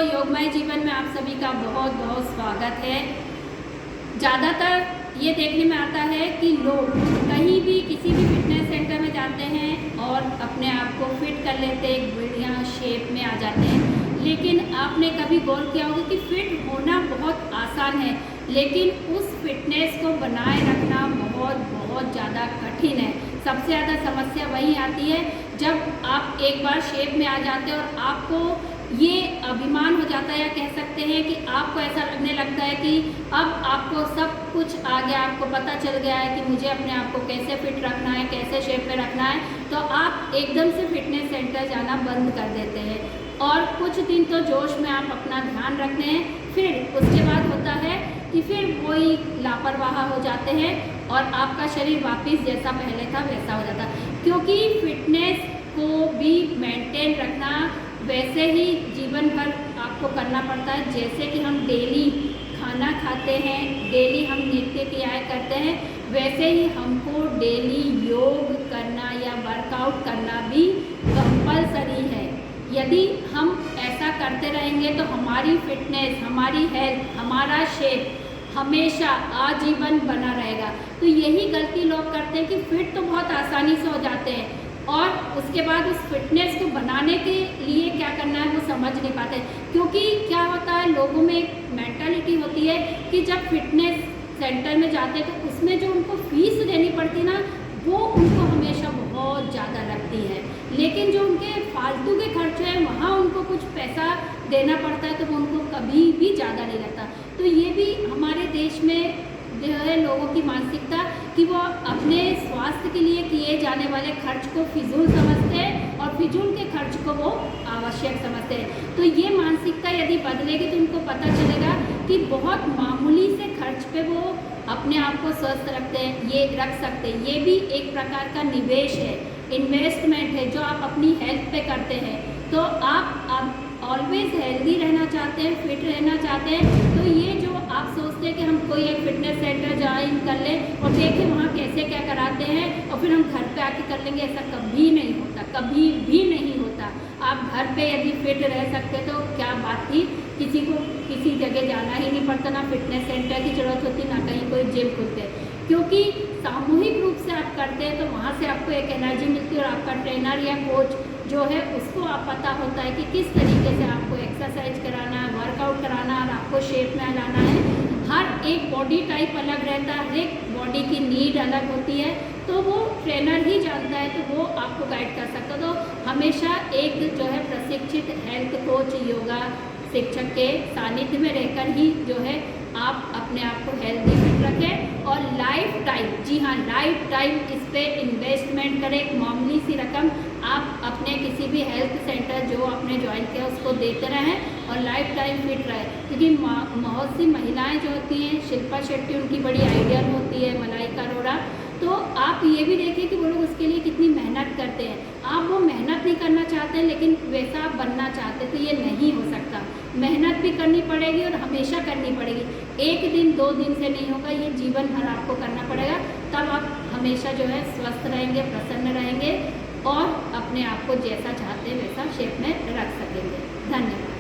योगमय जीवन में आप सभी का बहुत बहुत स्वागत है। ज़्यादातर ये देखने में आता है कि लोग कहीं भी किसी भी फिटनेस सेंटर में जाते हैं और अपने आप को फिट कर लेते हैं, एक बढ़िया शेप में आ जाते हैं। लेकिन आपने कभी गौर किया होगा कि फिट होना बहुत आसान है, लेकिन उस फिटनेस को बनाए रखना बहुत ज़्यादा कठिन है। सबसे ज़्यादा समस्या वही आती है जब आप एक बार शेप में आ जाते हैं और आपको ये अभिमान हो जाता है, या कह सकते हैं कि आपको ऐसा लगने लगता है कि अब आपको सब कुछ आ गया, आपको पता चल गया है कि मुझे अपने आप को कैसे फिट रखना है, कैसे शेप में रखना है। तो आप एकदम से फिटनेस सेंटर जाना बंद कर देते हैं और कुछ दिन तो जोश में आप अपना ध्यान रखते हैं, फिर उसके बाद होता है कि फिर वही लापरवाह हो जाते हैं और आपका शरीर वापस जैसा पहले था वैसा हो जाता है। क्योंकि फिटनेस को भी मेंटेन रखना वैसे ही जीवन भर आपको करना पड़ता है। जैसे कि हम डेली खाना खाते हैं, डेली हम नित्य क्रियाएँ करते हैं, वैसे ही हमको डेली योग करना या वर्कआउट करना भी कंपलसरी है। यदि हम ऐसा करते रहेंगे तो हमारी फिटनेस, हमारी हेल्थ, हमारा शेप हमेशा आजीवन बना रहेगा। तो यही गलती लोग करते हैं कि फिट तो बहुत आसानी से हो जाते हैं और उसके बाद उस फिटनेस को बनाने के लिए क्या करना है वो समझ नहीं पाते। क्योंकि क्या होता है, लोगों में एक मेंटालिटी होती है कि जब फिटनेस सेंटर में जाते हैं तो उसमें जो उनको फीस देनी पड़ती है ना, वो उनको हमेशा बहुत ज़्यादा लगती है। लेकिन जो उनके फालतू के खर्च हैं वहाँ उनको कुछ पैसा देना पड़ता है, तो वो उनको कभी भी ज़्यादा नहीं लगता। तो ये भी हमारे देश में जो है लोगों की मानसिकता कि वो अपने स्वास्थ्य के लिए किए जाने वाले खर्च को फिजूल समझते हैं और फिजूल के खर्च को वो आवश्यक समझते हैं। तो ये मानसिकता यदि बदलेगी तो उनको पता चलेगा कि बहुत मामूली से खर्च पे वो अपने आप को स्वस्थ रखते हैं, ये रख सकते हैं। ये भी एक प्रकार का निवेश है, इन्वेस्टमेंट है जो आप अपनी हेल्थ पे करते हैं। तो आप ऑलवेज हेल्दी रहना चाहते हैं, फिट रहना चाहते हैं, तो ये जो आप सोचते हैं कि हम कोई एक फिटनेस सेंटर ज्वाइन कर लें और देखें वहाँ कैसे क्या कराते हैं और फिर हम घर पे आके कर लेंगे, ऐसा कभी नहीं होता, कभी भी नहीं होता। आप घर पे यदि फिट रह सकते तो क्या बात थी, किसी को किसी जगह जाना ही नहीं पड़ता, ना फिटनेस सेंटर की ज़रूरत होती, ना कहीं कोई जिम खुलते। क्योंकि सामूहिक रूप से आप करते हैं तो वहाँ से आपको एक एनर्जी मिलती है और आपका ट्रेनर या कोच जो है उसको आप पता होता है कि किस तरीके से आपको एक्सरसाइज कराना है, वर्कआउट कराना है और आपको शेप में लाना है। हर एक बॉडी टाइप अलग रहता है, हर एक बॉडी की नीड अलग होती है, तो वो ट्रेनर ही जानता है, तो वो आपको गाइड कर सकता है। तो हमेशा एक जो है प्रशिक्षित हेल्थ कोच, योगा शिक्षक के सानिध्य में रहकर ही जो है आप अपने आप को हेल्दी फिट रखें और लाइफ टाइम, जी हाँ लाइफ टाइम इस पर इन्वेस्टमेंट करें। एक मामूली सी रकम आप अपने किसी भी हेल्थ सेंटर जो आपने ज्वाइन किया उसको देते रहें और लाइफ टाइम फिट रहे। क्योंकि बहुत सी महिलाएं जो होती हैं, शिल्पा शेट्टी उनकी बड़ी आइडियल होती है, मलाइका अरोड़ा, तो आप ये भी देखें कि वो लोग उसके लिए कितनी मेहनत करते हैं। आप वो मेहनत नहीं करना चाहते हैं लेकिन वैसा आप बनना चाहते, तो ये नहीं हो सकता। मेहनत भी करनी पड़ेगी और हमेशा करनी पड़ेगी। एक दिन 2 दिन से नहीं होगा, ये जीवन भर आपको करना पड़ेगा। तब आप हमेशा जो है स्वस्थ रहेंगे, प्रसन्न रहेंगे और अपने आप को जैसा चाहते हैं वैसा शेप में रख सकेंगे। धन्यवाद।